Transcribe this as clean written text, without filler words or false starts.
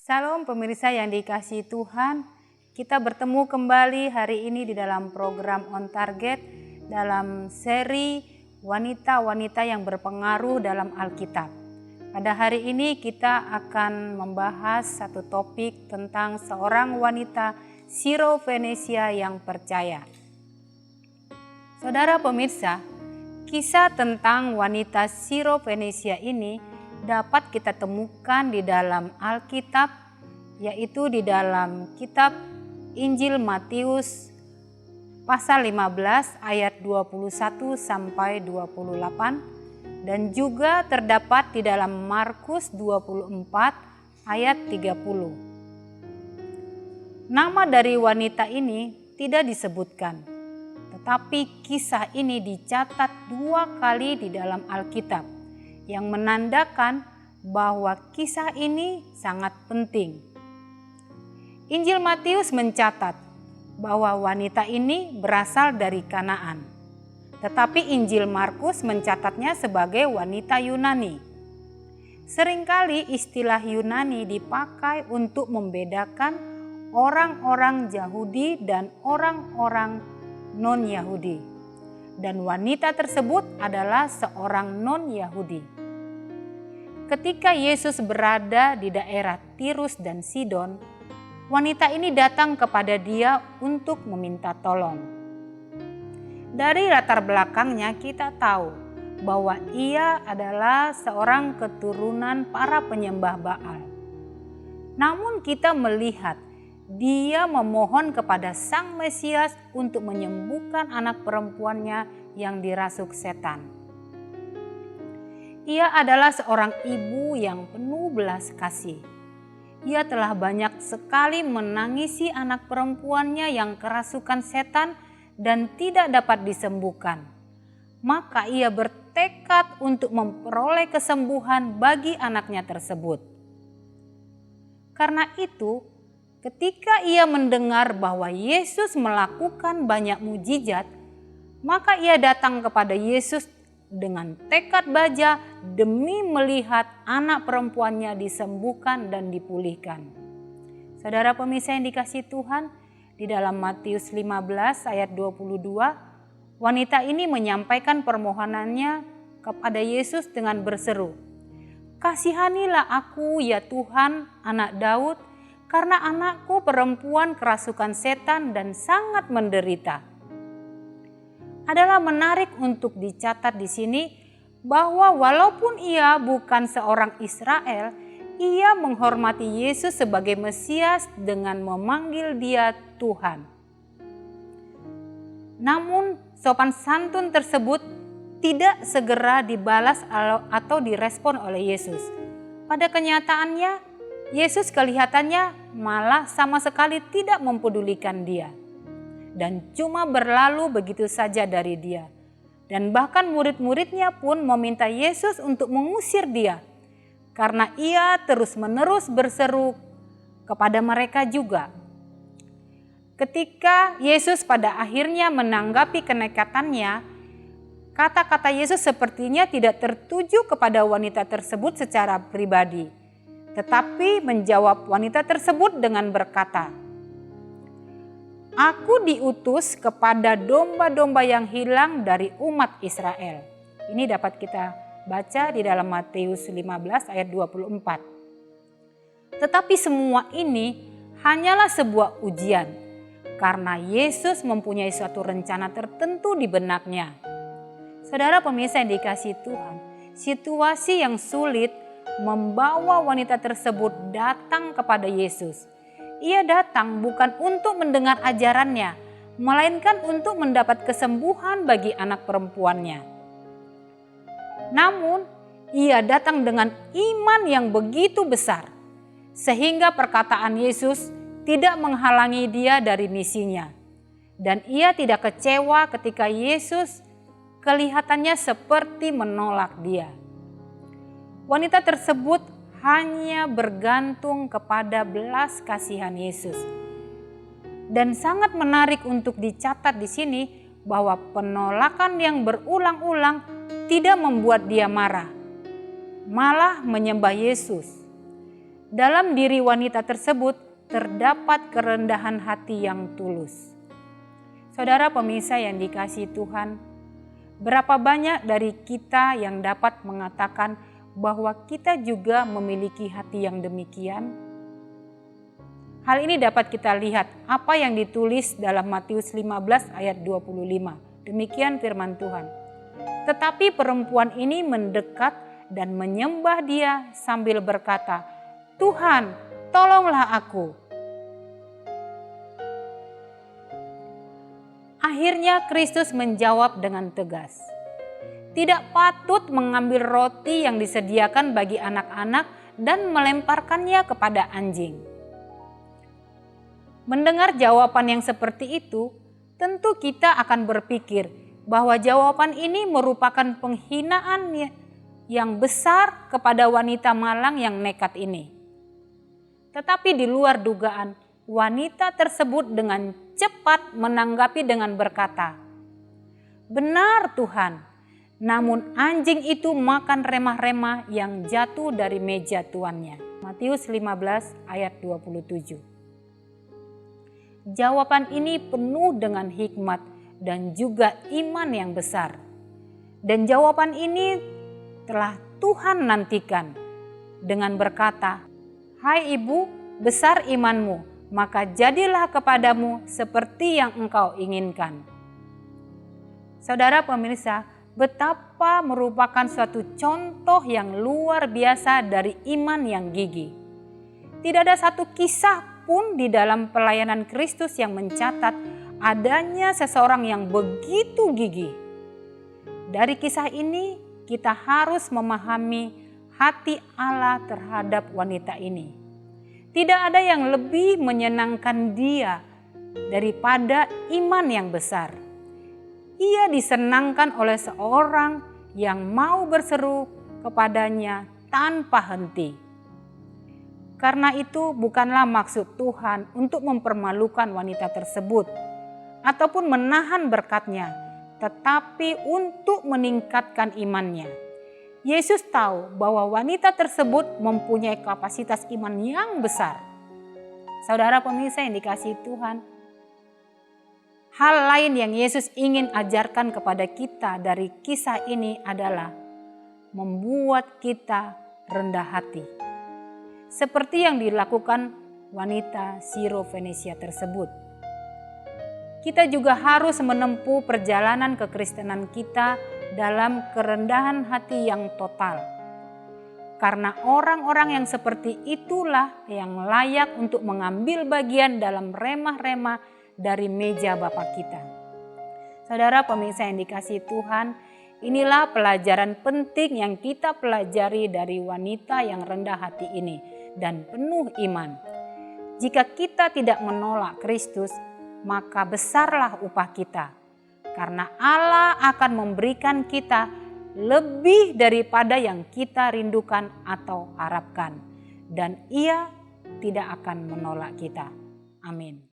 Salam pemirsa yang dikasihi Tuhan, kita bertemu kembali hari ini di dalam program On Target dalam seri wanita-wanita yang berpengaruh dalam Alkitab. Pada hari ini kita akan membahas satu topik tentang seorang wanita Siro-Fenisia yang percaya. Saudara pemirsa, kisah tentang wanita Siro-Fenisia ini dapat kita temukan di dalam Alkitab, yaitu di dalam kitab Injil Matius pasal 15 ayat 21 sampai 28 dan juga terdapat di dalam Markus 24 ayat 30. Nama dari wanita ini tidak disebutkan, tetapi kisah ini dicatat 2 kali di dalam Alkitab, yang menandakan bahwa kisah ini sangat penting. Injil Matius mencatat bahwa wanita ini berasal dari Kanaan, tetapi Injil Markus mencatatnya sebagai wanita Yunani. Seringkali istilah Yunani dipakai untuk membedakan orang-orang Yahudi dan orang-orang non-Yahudi, dan wanita tersebut adalah seorang non-Yahudi. Ketika Yesus berada di daerah Tirus dan Sidon, wanita ini datang kepada dia untuk meminta tolong. Dari latar belakangnya kita tahu bahwa ia adalah seorang keturunan para penyembah Baal. Namun kita melihat dia memohon kepada Sang Mesias untuk menyembuhkan anak perempuannya yang dirasuk setan. Ia adalah seorang ibu yang penuh belas kasih. Ia telah banyak sekali menangisi anak perempuannya yang kerasukan setan dan tidak dapat disembuhkan. Maka ia bertekad untuk memperoleh kesembuhan bagi anaknya tersebut. Karena itu, ketika ia mendengar bahwa Yesus melakukan banyak mujizat, maka ia datang kepada Yesus dengan tekad baja demi melihat anak perempuannya disembuhkan dan dipulihkan. Saudara pemirsa yang dikasihi Tuhan, di dalam Matius 15 ayat 22, wanita ini menyampaikan permohonannya kepada Yesus dengan berseru, "Kasihanilah aku ya Tuhan, anak Daud, karena anakku perempuan kerasukan setan dan sangat menderita." Adalah menarik untuk dicatat di sini bahwa walaupun ia bukan seorang Israel, ia menghormati Yesus sebagai Mesias dengan memanggil dia Tuhan. Namun sopan santun tersebut tidak segera dibalas atau direspon oleh Yesus. Pada kenyataannya, Yesus kelihatannya malah sama sekali tidak mempedulikan dia, dan cuma berlalu begitu saja dari dia. Dan bahkan murid-muridnya pun meminta Yesus untuk mengusir dia, karena ia terus-menerus berseru kepada mereka juga. Ketika Yesus pada akhirnya menanggapi kenekatannya, kata-kata Yesus sepertinya tidak tertuju kepada wanita tersebut secara pribadi, tetapi menjawab wanita tersebut dengan berkata, "Aku diutus kepada domba-domba yang hilang dari umat Israel." Ini dapat kita baca di dalam Matius 15 ayat 24. Tetapi semua ini hanyalah sebuah ujian, karena Yesus mempunyai suatu rencana tertentu di benaknya. Saudara pemirsa yang dikasihi Tuhan, situasi yang sulit membawa wanita tersebut datang kepada Yesus. Ia datang bukan untuk mendengar ajarannya, melainkan untuk mendapat kesembuhan bagi anak perempuannya. Namun, ia datang dengan iman yang begitu besar, sehingga perkataan Yesus tidak menghalangi dia dari misinya. Dan ia tidak kecewa ketika Yesus kelihatannya seperti menolak dia. Wanita tersebut hanya bergantung kepada belas kasihan Yesus. Dan sangat menarik untuk dicatat di sini bahwa penolakan yang berulang-ulang tidak membuat dia marah, malah menyembah Yesus. Dalam diri wanita tersebut terdapat kerendahan hati yang tulus. Saudara pemirsa yang dikasihi Tuhan, berapa banyak dari kita yang dapat mengatakan bahwa kita juga memiliki hati yang demikian? Hal ini dapat kita lihat apa yang ditulis dalam Matius 15 ayat 25. Demikian firman Tuhan. Tetapi perempuan ini mendekat dan menyembah Dia sambil berkata, "Tuhan, tolonglah aku." Akhirnya Kristus menjawab dengan tegas, "Tidak patut mengambil roti yang disediakan bagi anak-anak dan melemparkannya kepada anjing." Mendengar jawaban yang seperti itu, tentu kita akan berpikir bahwa jawaban ini merupakan penghinaan yang besar kepada wanita malang yang nekat ini. Tetapi di luar dugaan, wanita tersebut dengan cepat menanggapi dengan berkata, "Benar Tuhan, namun anjing itu makan remah-remah yang jatuh dari meja tuannya." Matius 15 ayat 27. Jawaban ini penuh dengan hikmat dan juga iman yang besar. Dan jawaban ini telah Tuhan nantikan dengan berkata, "Hai ibu, besar imanmu, maka jadilah kepadamu seperti yang engkau inginkan." Saudara pemirsa, betapa merupakan suatu contoh yang luar biasa dari iman yang gigih. Tidak ada satu kisah pun di dalam pelayanan Kristus yang mencatat adanya seseorang yang begitu gigih. Dari kisah ini kita harus memahami hati Allah terhadap wanita ini. Tidak ada yang lebih menyenangkan Dia daripada iman yang besar. Ia disenangkan oleh seorang yang mau berseru kepadanya tanpa henti. Karena itu bukanlah maksud Tuhan untuk mempermalukan wanita tersebut ataupun menahan berkatnya, tetapi untuk meningkatkan imannya. Yesus tahu bahwa wanita tersebut mempunyai kapasitas iman yang besar. Saudara pemirsa yang dikasihi Tuhan, hal lain yang Yesus ingin ajarkan kepada kita dari kisah ini adalah membuat kita rendah hati. Seperti yang dilakukan wanita Siro-Fenisia tersebut. Kita juga harus menempuh perjalanan kekristenan kita dalam kerendahan hati yang total. Karena orang-orang yang seperti itulah yang layak untuk mengambil bagian dalam remah-remah dari meja Bapa kita. Saudara pemirsa yang dikasihi Tuhan, inilah pelajaran penting yang kita pelajari dari wanita yang rendah hati ini dan penuh iman. Jika kita tidak menolak Kristus, maka besarlah upah kita. Karena Allah akan memberikan kita lebih daripada yang kita rindukan atau harapkan. Dan Ia tidak akan menolak kita. Amin.